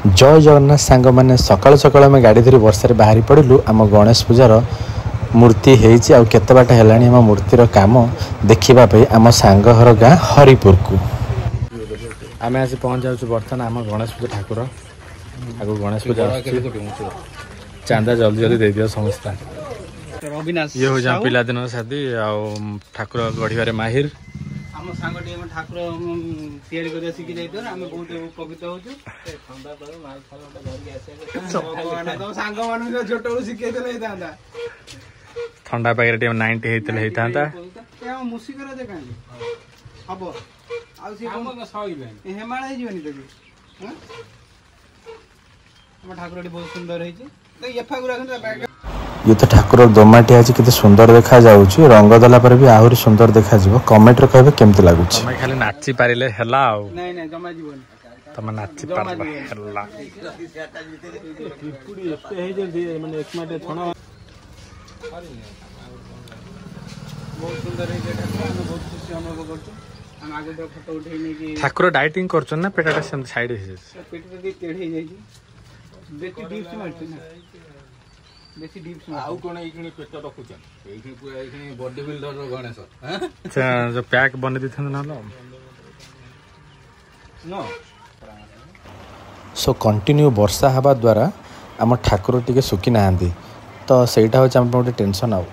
जय जगन्नाथ सांग मैंने सकाल सकाल आम गाड़ी धरी वर्षा बाहरी पड़ू आम गणेश पूजार मूर्ति होते बाट है आम मूर्तिर कम देखापी आम सांग घर गाँ हरिपुर को आम आज पहुँच जाऊँ बर्तमान आम गणेश पूजा ठाकुर आगे गणेश पूजा चांदा जल्दी जल्दी दे दियो समस्त ये हो जा पिलादिन शादी ठाकुर गढ़ माहिर आम सांग ठाकुर तैयारी कर शिखी जाइए आम बहुत उपकृत होचु सांग मान छोट शिखे ठंडा पाखे 90 होता मुसिकर हम हेमाड़ हो ठाकुर बहुत सुंदर ये तो ठाकुर दोमाटी आज कितने सुंदर देखा जाउची रंग दला पर भी आहुरी सुंदर देखा जिवो कमेंट रे कहबे केमति लागुची मैं खाली नाची पारिले हला आ नहीं नहीं जमा जीवन तम नाची पारबा हला पुडी एते हे जे माने एक माटे छणा बहुत सुंदर है ठाकुर बहुत खुशी अनुभव करछु हम आगे तो फोटो उठै नै कि ठाकुर डाइटिंग करछन ना पेटाटा सम साइड हे पेट रे टेढ़े जाई बेटी डीप से मारछ ना बेसी डीप आउ कोन एखनी पेट रखुछन एखनी पूरा एखनी बॉडी बिल्डर रो गणेश हैं अच्छा जो पैक बने दिथन ना नो सो कंटिन्यू वर्षा हवा द्वारा आम ठाकुर टिके सुखी ना तो सेटा हो टेंशन आउ